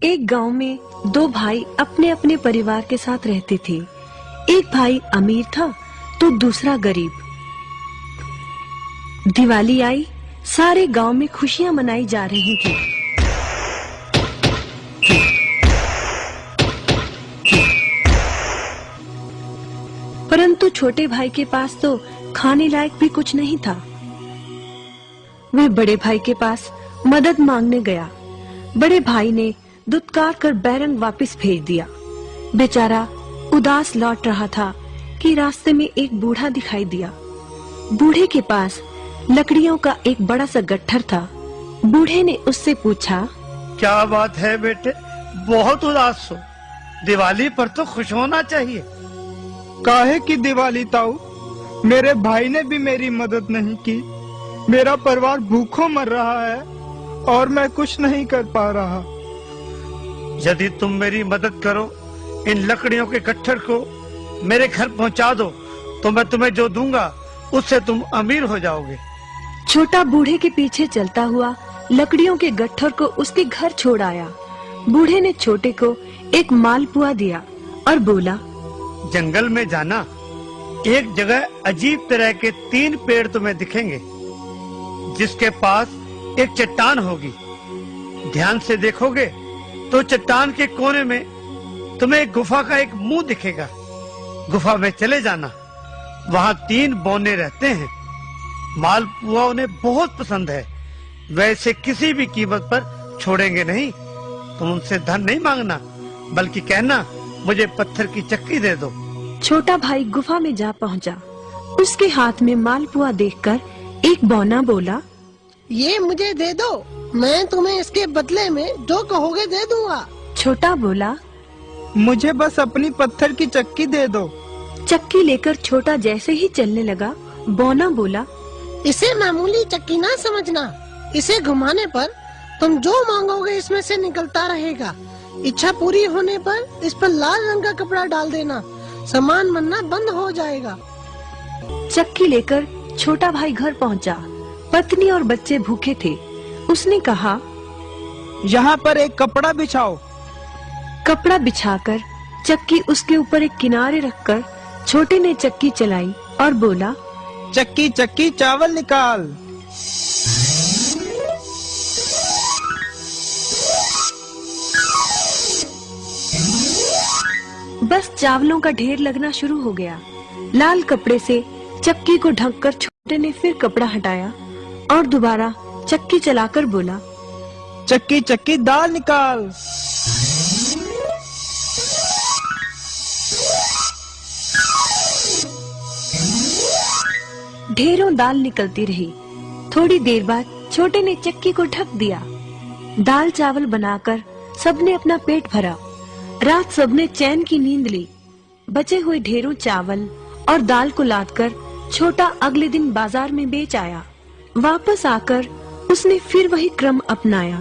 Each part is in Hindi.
एक गांव में दो भाई अपने अपने परिवार के साथ रहते थे। एक भाई अमीर था तो दूसरा गरीब। दिवाली आई, सारे गांव में खुशियां मनाई जा रही थी। परंतु छोटे भाई के पास तो खाने लायक भी कुछ नहीं था। वह बड़े भाई के पास मदद मांगने गया। बड़े भाई ने दुत्कार कर बैरंग वापस भेज दिया। बेचारा उदास लौट रहा था कि रास्ते में एक बूढ़ा दिखाई दिया। बूढ़े के पास लकड़ियों का एक बड़ा सा गट्ठर था। बूढ़े ने उससे पूछा, क्या बात है बेटे, बहुत उदास हो? दिवाली पर तो खुश होना चाहिए। काहे की दिवाली ताऊ, मेरे भाई ने भी मेरी मदद नहीं की। मेरा परिवार भूखों मर रहा है और मैं कुछ नहीं कर पा रहा। यदि तुम मेरी मदद करो, इन लकड़ियों के गट्ठर को मेरे घर पहुंचा दो, तो मैं तुम्हें जो दूंगा उससे तुम अमीर हो जाओगे। छोटा बूढ़े के पीछे चलता हुआ लकड़ियों के गट्ठर को उसके घर छोड़ आया। बूढ़े ने छोटे को एक मालपुआ दिया और बोला, जंगल में जाना, एक जगह अजीब तरह के 3 पेड़ तुम्हें दिखेंगे, जिसके पास एक चट्टान होगी। ध्यान से देखोगे तो चट्टान के कोने में तुम्हें एक गुफा का एक मुंह दिखेगा। गुफा में चले जाना, वहाँ 3 बौने रहते हैं। मालपुआ उन्हें बहुत पसंद है, वैसे किसी भी कीमत पर छोड़ेंगे नहीं। तुम उनसे धन नहीं मांगना, बल्कि कहना मुझे पत्थर की चक्की दे दो। छोटा भाई गुफा में जा पहुंचा। उसके हाथ में मालपुआ देखकर एक बौना बोला, ये मुझे दे दो, मैं तुम्हें इसके बदले में जो कहोगे दे दूंगा। छोटा बोला, मुझे बस अपनी पत्थर की चक्की दे दो। चक्की लेकर छोटा जैसे ही चलने लगा, बौना बोला, इसे मामूली चक्की ना समझना। इसे घुमाने पर तुम जो मांगोगे इसमें से निकलता रहेगा। इच्छा पूरी होने पर इस पर लाल रंग का कपड़ा डाल देना, सामान बनना बंद हो जाएगा। चक्की लेकर छोटा भाई घर पहुंचा। पत्नी और बच्चे भूखे थे। उसने कहा, यहाँ पर एक कपड़ा बिछाओ। कपड़ा बिछाकर चक्की उसके ऊपर एक किनारे रखकर छोटे ने चक्की चलाई और बोला, चक्की चक्की चावल निकाल। बस चावलों का ढेर लगना शुरू हो गया। लाल कपड़े से चक्की को ढककर छोटे ने फिर कपड़ा हटाया और दोबारा चक्की चलाकर बोला, चक्की चक्की दाल निकाल। ढेरों दाल निकलती रही। थोड़ी देर बाद छोटे ने चक्की को ढक दिया। दाल चावल बनाकर सबने अपना पेट भरा। रात सबने चैन की नींद ली। बचे हुए ढेरों चावल और दाल को लादकर छोटा अगले दिन बाजार में बेच आया। वापस आकर उसने फिर वही क्रम अपनाया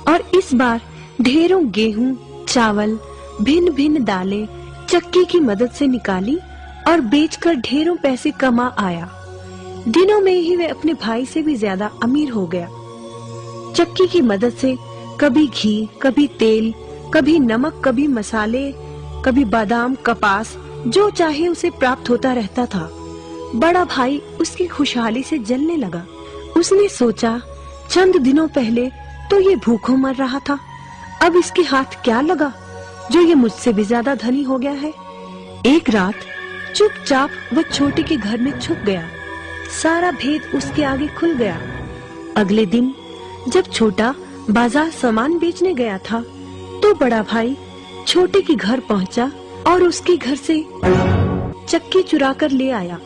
और इस बार ढेरों गेहूं, चावल, भिन्न भिन्न दालें चक्की की मदद से निकाली और बेचकर ढेरों पैसे कमा आया। दिनों में ही वह अपने भाई से भी ज्यादा अमीर हो गया। चक्की की मदद से कभी घी, कभी तेल, कभी नमक, कभी मसाले, कभी बादाम, कपास, जो चाहे उसे प्राप्त होता रहता था। बड़ा भाई उसकी खुशहाली से जलने लगा। उसने सोचा, चंद दिनों पहले तो ये भूखों मर रहा था, अब इसके हाथ क्या लगा जो ये मुझसे भी ज्यादा धनी हो गया है। एक रात चुपचाप वह छोटे के घर में छुप गया। सारा भेद उसके आगे खुल गया। अगले दिन जब छोटा बाजार सामान बेचने गया था, तो बड़ा भाई छोटे के घर पहुंचा और उसके घर से चक्की चुरा कर ले आया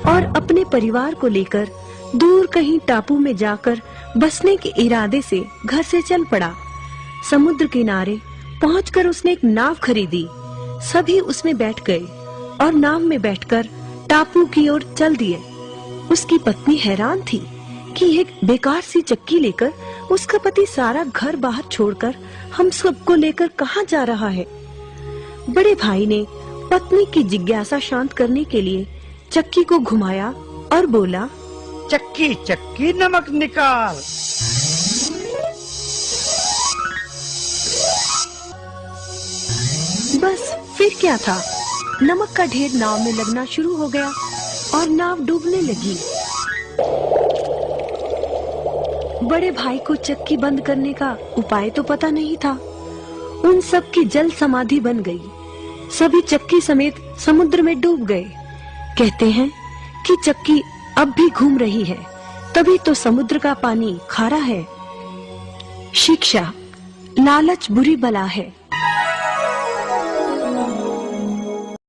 और अपने परिवार को लेकर दूर कहीं टापू में जाकर बसने के इरादे से घर से चल पड़ा। समुद्र किनारे पहुंचकर उसने एक नाव खरीदी। सभी उसमें बैठ गए और नाव में बैठकर टापू की ओर चल दिए। उसकी पत्नी हैरान थी कि एक बेकार सी चक्की लेकर उसका पति सारा घर बाहर छोड़कर हम सबको लेकर कहाँ जा रहा है। बड़े भाई ने पत्नी की जिज्ञासा शांत करने के लिए चक्की को घुमाया और बोला, चक्की चक्की नमक निकाल। बस फिर क्या था, नमक का ढेर नाव में लगना शुरू हो गया और नाव डूबने लगी। बड़े भाई को चक्की बंद करने का उपाय तो पता नहीं था। उन सब की जल समाधि बन गई। सभी चक्की समेत समुद्र में डूब गए। कहते हैं कि चक्की अब भी घूम रही है, तभी तो समुद्र का पानी खारा है। शिक्षा, लालच बुरी बला है।